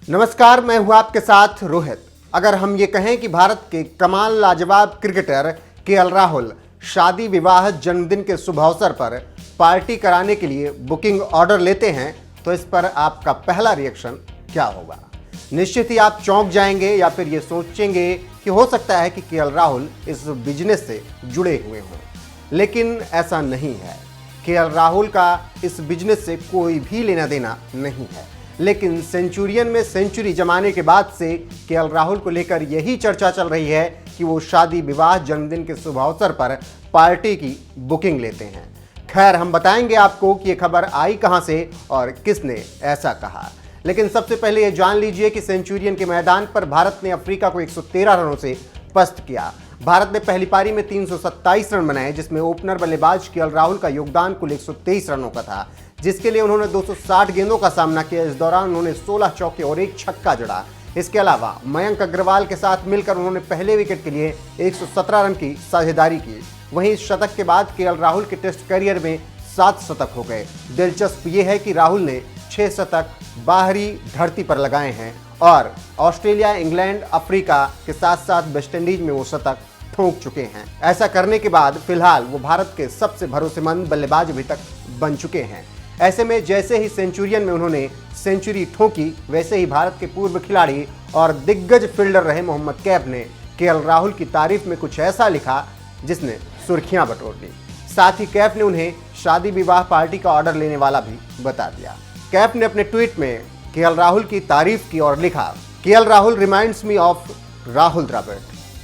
नमस्कार, मैं हूं आपके साथ रोहित। अगर हम ये कहें कि भारत के कमाल लाजवाब क्रिकेटर केएल राहुल शादी विवाह जन्मदिन के शुभ अवसर पर पार्टी कराने के लिए बुकिंग ऑर्डर लेते हैं तो इस पर आपका पहला रिएक्शन क्या होगा? निश्चित ही आप चौंक जाएंगे या फिर ये सोचेंगे कि हो सकता है कि केएल राहुल इस बिजनेस से जुड़े हुए हों, लेकिन ऐसा नहीं है। केएल राहुल का इस बिजनेस से कोई भी लेना देना नहीं है, लेकिन सेंचुरियन में सेंचुरी जमाने के बाद से केएल राहुल को लेकर यही चर्चा चल रही है कि वो शादी विवाह जन्मदिन के शुभ अवसर पर पार्टी की बुकिंग लेते हैं। खैर, हम बताएंगे आपको कि ये खबर आई कहां से और किसने ऐसा कहा, लेकिन सबसे पहले ये जान लीजिए कि सेंचुरियन के मैदान पर भारत ने अफ्रीका को 113 रनों से पस्त किया। भारत ने पहली पारी में 327 रन बनाए, जिसमें ओपनर बल्लेबाज केएल राहुल का योगदान कुल 123 रनों का था, जिसके लिए उन्होंने 260 गेंदों का सामना किया। इस दौरान उन्होंने 16 चौके और एक छक्का जड़ा। इसके अलावा मयंक अग्रवाल के साथ मिलकर उन्होंने पहले विकेट के लिए 117 रन की साझेदारी की। वहीं इस शतक के बाद केएल राहुल के टेस्ट करियर में 7 शतक हो गए। दिलचस्प ये है कि राहुल ने 6 शतक बाहरी धरती पर लगाए हैं और ऑस्ट्रेलिया, इंग्लैंड, अफ्रीका के साथ साथ वेस्टइंडीज में वो शतक ठोक चुके हैं। ऐसा करने के बाद फिलहाल वो भारत के सबसे भरोसेमंद बल्लेबाज अभी तक बन चुके हैं। ऐसे में जैसे ही सेंचुरियन में उन्होंने सेंचुरी ठोकी, वैसे ही भारत के पूर्व खिलाड़ी और दिग्गज फील्डर रहे मोहम्मद कैफ ने केएल राहुल की तारीफ में कुछ ऐसा लिखा जिसने सुर्खियां बटोर दी। साथ ही कैफ ने उन्हें शादी विवाह पार्टी का ऑर्डर लेने वाला भी बता दिया। कैफ ने अपने ट्वीट में केएल राहुल की तारीफ की और लिखा, KL Rahul reminds me of Rahul Dravid,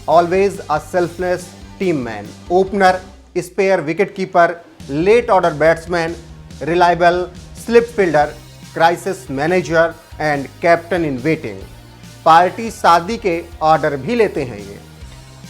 always a selfless team man, opener, spare wicket keeper, late order batsman, reliable slip fielder, crisis manager and captain in waiting. Party शादी के ऑर्डर भी लेते हैं ये।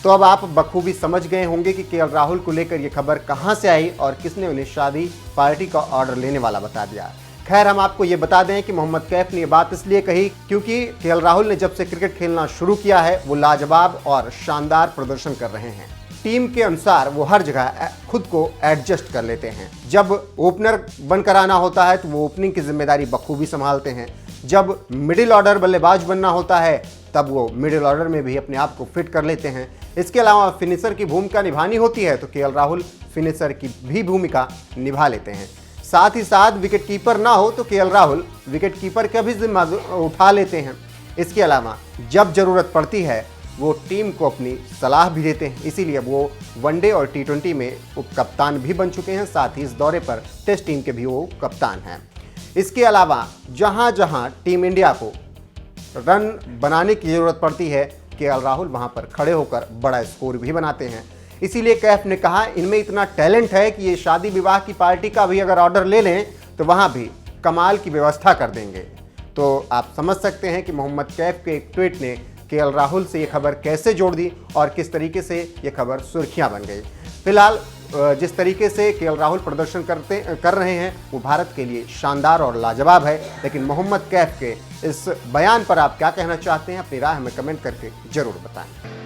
तो अब आप बखूबी समझ गए होंगे कि केएल राहुल को लेकर ये खबर कहां से आई और किसने उन्हें शादी पार्टी का ऑर्डर लेने वाला बता दिया। खैर, हम आपको ये बता दें कि मोहम्मद कैफ ने ये बात इसलिए कही क्योंकि केएल राहुल ने जब से क्रिकेट खेलना शुरू किया है वो लाजवाब और शानदार प्रदर्शन कर रहे हैं। टीम के अनुसार वो हर जगह खुद को एडजस्ट कर लेते हैं। जब ओपनर बनकर आना होता है तो वो ओपनिंग की जिम्मेदारी बखूबी संभालते हैं। जब मिडिल ऑर्डर बल्लेबाज बनना होता है तब वो मिडिल ऑर्डर में भी अपने आप को फिट कर लेते हैं। इसके अलावा फिनिशर की भूमिका निभानी होती है तो केएल राहुल फिनिशर की भी भूमिका निभा लेते हैं। साथ ही साथ विकेट कीपर ना हो तो केएल राहुल विकेट कीपर का भी जिम्मा उठा लेते हैं। इसके अलावा जब जरूरत पड़ती है वो टीम को अपनी सलाह भी देते हैं, इसीलिए वो वनडे और टी20 में उप कप्तान भी बन चुके हैं। साथ ही इस दौरे पर टेस्ट टीम के भी वो कप्तान हैं। इसके अलावा जहां जहां टीम इंडिया को रन बनाने की ज़रूरत पड़ती है, केएल राहुल वहां पर खड़े होकर बड़ा स्कोर भी बनाते हैं। इसीलिए कैफ ने कहा, इनमें इतना टैलेंट है कि ये शादी विवाह की पार्टी का भी अगर ऑर्डर ले लें तो वहां भी कमाल की व्यवस्था कर देंगे। तो आप समझ सकते हैं कि मोहम्मद कैफ के एक ट्वीट ने केएल राहुल से ये खबर कैसे जोड़ दी और किस तरीके से ये खबर सुर्खियां बन गई। फिलहाल जिस तरीके से केएल राहुल प्रदर्शन कर रहे हैं वो भारत के लिए शानदार और लाजवाब है, लेकिन मोहम्मद कैफ के इस बयान पर आप क्या कहना चाहते हैं? अपनी राय हमें कमेंट करके जरूर बताएं।